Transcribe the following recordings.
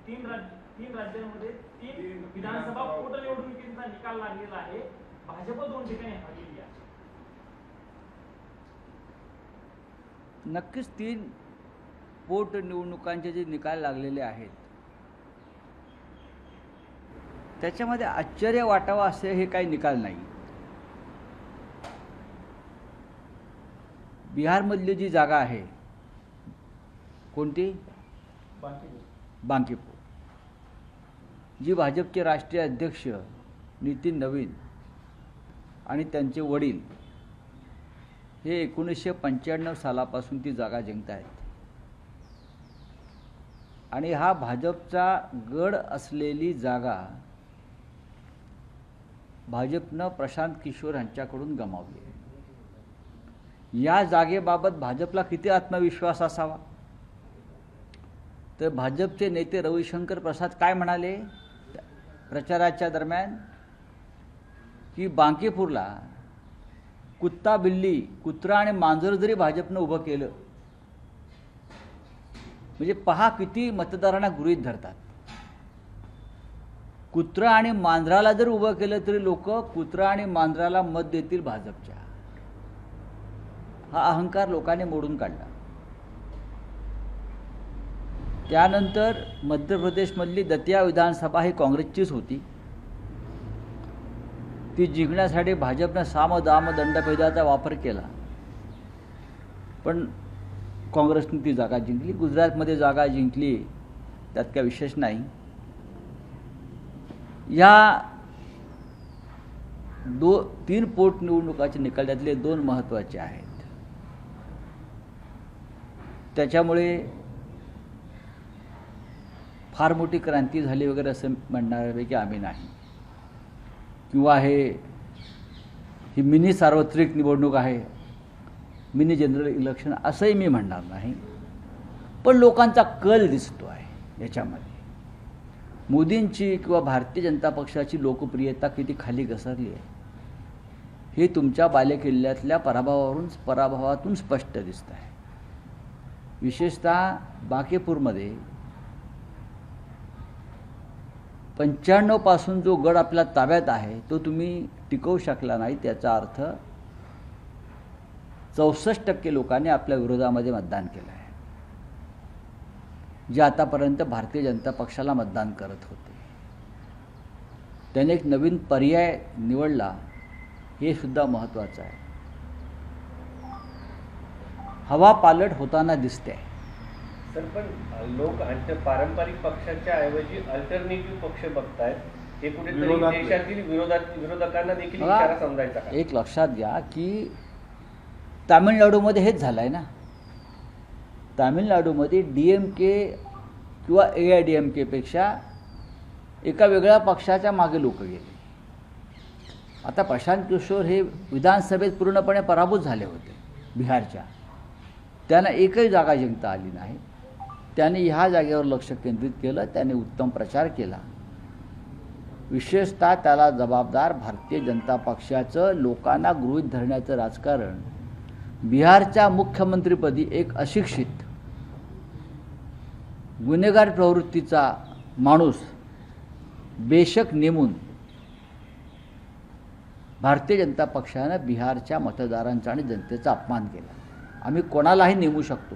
तीन राज्यांमध्ये 3 विधानसभा पोटनिवडणुकीचा निकाल लागलेला आहे. भाजप 2 ठिकाणी हरलेली आहे. नक्कीच 3 पोटनिवडणुकांचे जे निकाल लागलेले आहेत त्याच्यामध्ये आश्चर्य वाटावं असे हे काही निकाल नाही. बिहारमधली जी जागा आहे कोणती, बांकीपूर, जी भाजपचे राष्ट्रीय अध्यक्ष नितीन नवीन आणि त्यांचे वडील हे 1995 सालापासून ती जागा जिंकत आहेत आणि हा भाजपचा गड असलेली जागा भाजपनं प्रशांत किशोर यांच्याकडून गमावली. या जागेबाबत भाजपला किती आत्मविश्वास असावा. तर भाजपचे नेते रविशंकर प्रसाद काय म्हणाले प्रचाराच्या दरम्यान की बांकीपूरला कुत्ता बिल्ली, कुत्रा आणि मांजर जरी भाजपनं उभं केलं म्हणजे पहा किती मतदारांना गृहीत धरतात. कुत्रा आणि मांजराला जर उभं केलं तरी लोक कुत्रा आणि मांजराला मत देतील भाजपच्या. हा अहंकार लोकांनी मोडून काढला. त्यानंतर मध्य प्रदेशमधली दतिया विधानसभा ही काँग्रेसचीच होती. ती जिंकण्यासाठी भाजपनं साम दाम दंडभेदाचा वापर केला पण काँग्रेसने ती जागा जिंकली. गुजरातमध्ये जागा जिंकली त्यात काही विशेष नाही. या 3 पोटनिवडणुकाचे निकाल त्यातले 2 महत्त्वाचे आहेत. त्याच्यामुळे फार मोठी क्रांती झाली वगैरे असं म्हणणाऱ्यापैकी आम्ही नाही, किंवा ही मिनी सार्वत्रिक निवडणूक आहे, मिनी जनरल इलेक्शन असंही मी म्हणणार नाही. पण लोकांचा कल दिसतो आहे याच्यामध्ये. मोदींची किंवा भारतीय जनता पक्षाची लोकप्रियता किती खाली घसरली आहे हे तुमच्या बालेकिल्ल्यातल्या पराभवातून स्पष्ट दिसत आहे. विशेषतः बांकीपूरमध्ये 95 पासून जो गड आपल्या ताब्यात आहे तो तुम्ही टिकवू शकला नाही. त्याचा अर्थ 64% लोकांनी आपल्या विरोधामध्ये मतदान केलं आहे, जे आतापर्यंत भारतीय जनता पक्षाला मतदान करत होते. त्याने एक नवीन पर्याय निवडला हे सुद्धा महत्त्वाचं आहे. हवा पालट होताना दिसते. सर पण लोक पारंपरिक पक्षाच्या ऐवजी अल्टरनेटिव्ह पक्ष बघतायत. हे कुठेतरी देशातील विरोधकांना देखील इशारा समजायचा का? एक लक्षात घ्या की तामिळनाडूमध्ये हेच झालं आहे ना. तामिळनाडूमध्ये DMK किंवा AIDMK पेक्षा एका वेगळ्या पक्षाच्या मागे लोक गेले. आता प्रशांत किशोर हे विधानसभेत पूर्णपणे पराभूत झाले होते बिहारच्या. त्यांना एकही जागा जिंकता आली नाही. त्याने ह्या जागेवर लक्ष केंद्रित केलं. त्याने उत्तम प्रचार केला. विशेषतः त्याला जबाबदार भारतीय जनता पक्षाचं लोकांना गृहीत धरण्याचं राजकारण. बिहारच्या मुख्यमंत्रीपदी एक अशिक्षित गुन्हेगार प्रवृत्तीचा माणूस बेशक नेमून भारतीय जनता पक्षानं बिहारच्या मतदारांचा आणि जनतेचा अपमान केला. आम्ही कोणालाही नेमू शकतो.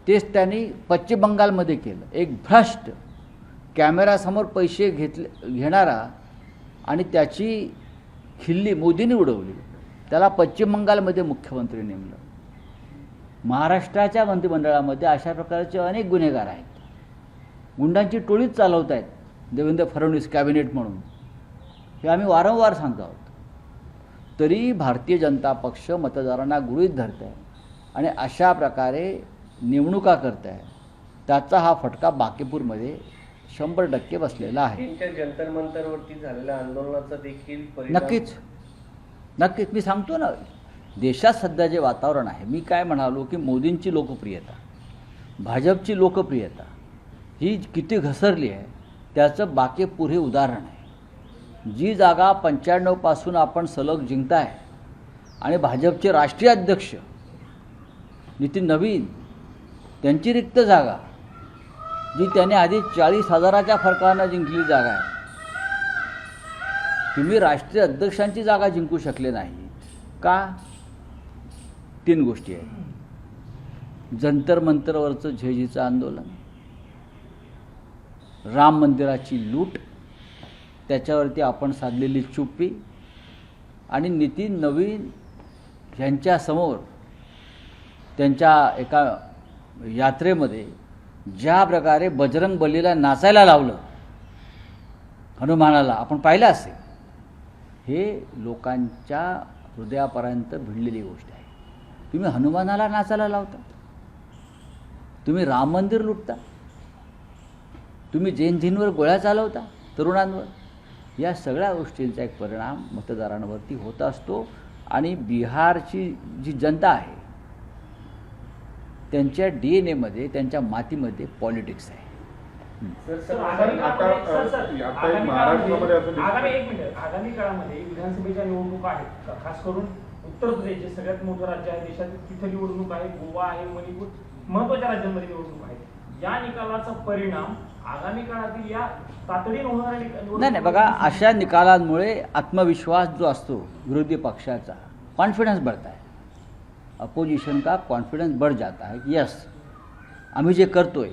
तेच त्यांनी पश्चिम बंगालमध्ये केलं. एक भ्रष्ट कॅमेरासमोर पैसे घेणारा आणि त्याची खिल्ली मोदींनी उडवली. त्याला पश्चिम बंगालमध्ये मुख्यमंत्री नेमलं. महाराष्ट्राच्या मंत्रिमंडळामध्ये अशा प्रकारचे अनेक गुन्हेगार आहेत. गुंडांची टोळीच चालवत आहेत देवेंद्र फडणवीस कॅबिनेट म्हणून. हे आम्ही वारंवार सांगतो आहोत. तरी भारतीय जनता पक्ष मतदारांना गृहीत धरत आहे आणि अशा प्रकारे नेमणुका करत आहे. त्याचा हा फटका बांकीपूरमध्ये 100% बसलेला आहे. जंतर मंतरवरती झालेल्या आंदोलनाचा देखील नक्कीच मी सांगतो ना. देशात सध्या जे वातावरण आहे, मी काय म्हणालो की मोदींची लोकप्रियता, भाजपची लोकप्रियता ही किती घसरली आहे त्याचं बांकीपूर हे उदाहरण आहे. जी जागा 95 पासून आपण सलग जिंकताय आणि भाजपचे राष्ट्रीय अध्यक्ष नितीन नवीन त्यांची रिक्त जागा जी त्याने आधी 40,000च्या फरकानं जिंकली जागा आहे. तुम्ही राष्ट्रीय अध्यक्षांची जागा जिंकू शकले नाही का? 3 गोष्टी आहेत. जंतर मंतरवरचं झेजीचं आंदोलन, राम मंदिराची लूट, त्याच्यावरती आपण साधलेली चुप्पी, आणि नितीन नवीन यांच्यासमोर त्यांच्या एका यात्रेमध्ये ज्या प्रकारे बजरंग बलीला नाचायला लावलं हनुमानाला, आपण पाहिलं असेल. हे लोकांच्या हृदयापर्यंत भिडलेली गोष्ट आहे. तुम्ही हनुमानाला नाचायला लावता, तुम्ही राम मंदिर लुटता, तुम्ही जैनजींवर गोळ्या चालवता, तरुणांवर. या सगळ्या गोष्टींचा एक परिणाम मतदारांवरती होत असतो. आणि बिहारची जी जनता आहे त्यांच्या DNA मध्ये, त्यांच्या मातीमध्ये पॉलिटिक्स आहे. आगामी काळामध्ये विधानसभेच्या निवडणुका आहेत. खास करून उत्तर प्रदेश जे सगळ्यात मोठं राज्य आहे देशात, तिथं निवडणूक आहे. गोवा आहे, मणिपूर, महत्वाच्या राज्यांमध्ये निवडणूक आहे. या निकालाचा परिणाम आगामी काळातील या तातडीने होणाऱ्या नाही, बघा, अशा निकालांमुळे आत्मविश्वास जो असतो विरोधी पक्षाचा, कॉन्फिडेंस बढ़ता है. अपोजिशन का कॉन्फिडेंस बढ़ जाता है कि यस, आम्ही जे करतोय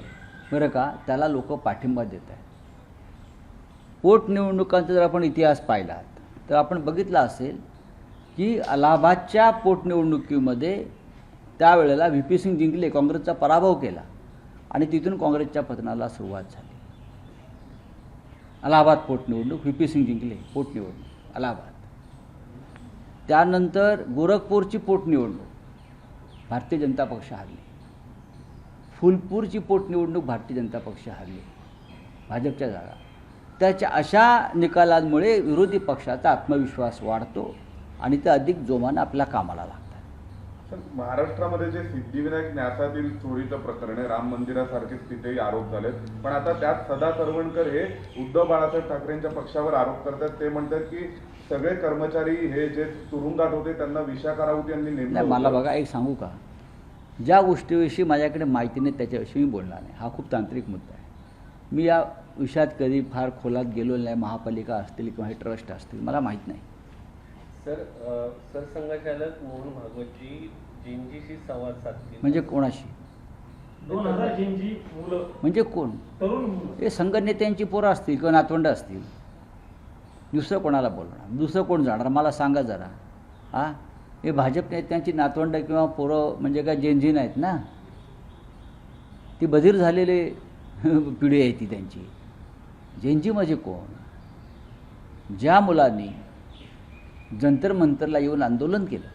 बरं का, त्याला लोक पाठिंबा देत आहेत. पोटनिवडणुकांचा जर आपण इतिहास पाहिला तर आपण बघितलं असेल की अलाहाबादच्या पोटनिवडणुकीमध्ये त्यावेळेला VP सिंग जिंकले, काँग्रेसचा पराभव केला आणि तिथून काँग्रेसच्या पतनाला सुरुवात झाली. अलाहाबाद पोटनिवडणूक, VP सिंग जिंकले पोटनिवडणूक अलाहाबाद. त्यानंतर गोरखपूरची पोटनिवडणूक भारतीय जनता पक्ष हारली. फुलपूरची पोटनिवडणूक भारतीय जनता पक्ष हारली, भाजपच्या जागा. त्याच्या अशा निकालांमुळे विरोधी पक्षाचा आत्मविश्वास वाढतो आणि ते अधिक जोमानं आपल्या कामाला लागतात. महाराष्ट्रामध्ये जे सिद्धिविनायक न्यासातील चोरीचं प्रकरण आहे, राम मंदिरासारखेच तिथेही आरोप झालेत. पण आता त्यात सदा सरवणकर हे उद्धव बाळासाहेब ठाकरेंच्या पक्षावर आरोप करतात. ते म्हणतात की सगळे कर्मचारी हे जे तुरुंगात होते त्यांना विशाखा राऊत यांनी नेमलं. मला बघा, एक सांगू का, ज्या गोष्टीविषयी माझ्याकडे माहिती नाही त्याच्याविषयी मी बोलणार नाही. हा खूप तांत्रिक मुद्दा आहे. मी या विषयात कधी फार खोलात गेलो नाही. महापालिका असतील किंवा हे ट्रस्ट असतील, मला माहीत नाही. सरसंघचालक मोहन भागवतजी जैनजीशी संवाद साधतील. म्हणजे कोणाशी? 2000 जैनजी मुलं, म्हणजे कोण? तरुण मुलं. हे संघनेत्यांची पोरं असतील किंवा नातवंड असतील. दुसरं कोणाला बोलणार? दुसरं कोण जाणार मला सांगा जरा. हां, हे भाजप नेत्यांची नातवंड किंवा पोरं म्हणजे काय जैनजी नाहीत ना. ती बधीर झालेले पिढी आहे ती त्यांची. जैनजी म्हणजे कोण? ज्या मुलांनी जंतर मंतरला येऊन आंदोलन केलं,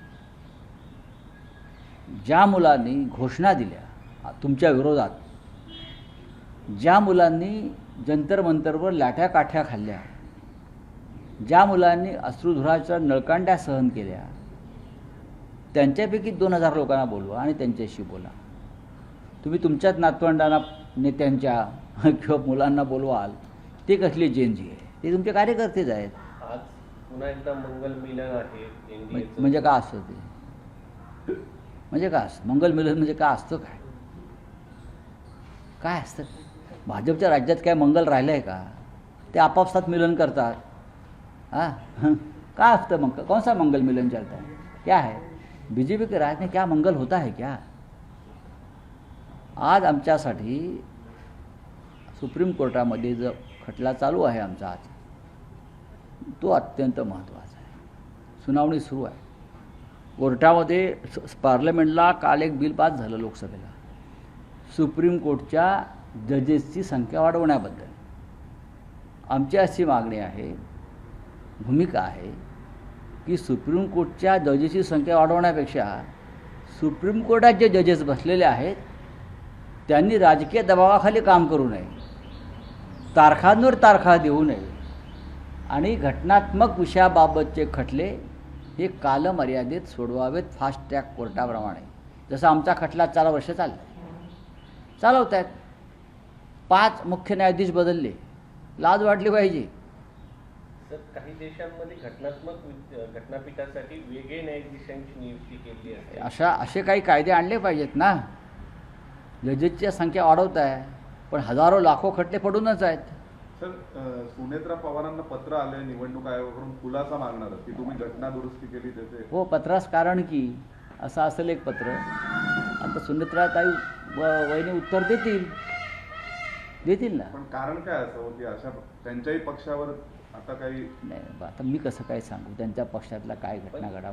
ज्या मुलांनी घोषणा दिल्या तुमच्या विरोधात, ज्या मुलांनी जंतर मंतरवर लाठ्या काठ्या खाल्ल्या, ज्या मुलांनी अश्रुधुराच्या नळकांड्या सहन केल्या, त्यांच्यापैकी 2000 लोकांना बोलवा आणि त्यांच्याशी बोला. तुम्ही तुमच्याच नातवंडांना, नेत्यांच्या किंवा मुलांना बोलवाल, ते कसले जैनजी आहे? ते तुमचे कार्यकर्तेच आहेत. आज पुन्हा एकदा मंगल मिलन आहे. म्हणजे काय असतं ते? म्हणजे काय असतं मंगल मिलन? म्हणजे काय असतं? काय असतं? भाजपच्या राज्यात काय मंगल राहिलं आहे का? ते आपापसात मिलन करतात. हाँ, क्या असतं मग? कौन सा मंगल मिलन चलता है? क्या है? बीजेपी के राज में क्या मंगल होता है क्या? आज आमच्यासाठी सुप्रीम कोर्टामध्ये जो खटला चालू आहे आमचा आज, तो अत्यंत महत्त्वाचा आहे. सुनावणी सुरू आहे कोर्टामध्ये. पार्लमेंटला काल एक बिल पास झालं लोकसभेला, सुप्रीम कोर्टच्या जजेसची संख्या वाढवण्याबद्दल. आमची अशी मागणी आहे, भूमिका आहे की सुप्रीम कोर्टच्या जजेसची संख्या वाढवण्यापेक्षा सुप्रीम कोर्टात जे जजेस बसलेले आहेत त्यांनी राजकीय दबावाखाली काम करू नये, तारखांवर तारखा देऊ नये आणि घटनात्मक विषयाबाबतचे खटले हे कालमर्यादेत सोडवावेत, फास्ट ट्रॅक कोर्टाप्रमाणे. जसं आमचा खटला 4 वर्ष चालवत आहेत. 5 मुख्य न्यायाधीश बदलले, लाज वाटली पाहिजे. सर, काही देशांमध्ये घटनापीठासाठी वेगळे न्यायाधीशांची नियुक्ती केली आहे. असे काही कायदे आणले पाहिजेत ना. जजेसची संख्या वाढवत आहे, पण हजारो लाखो खटले पडूनच आहेत. सर, सुनेत्रा पवारांना पत्र आलंय निवडणूक आयोगाकडून खुलासा मागणार की तुम्ही घटना दुरुस्ती केली त्याचे. हो, पत्रास कारण की असं असेल एक पत्र. आता सुनेत्राताई वहिनी उत्तर देतील ना. पण कारण काय असावं की अशा त्यांच्याही पक्षावर आता काही नाही, आता मी कसं काय सांगू त्यांच्या पक्षातला काय घटना घडा.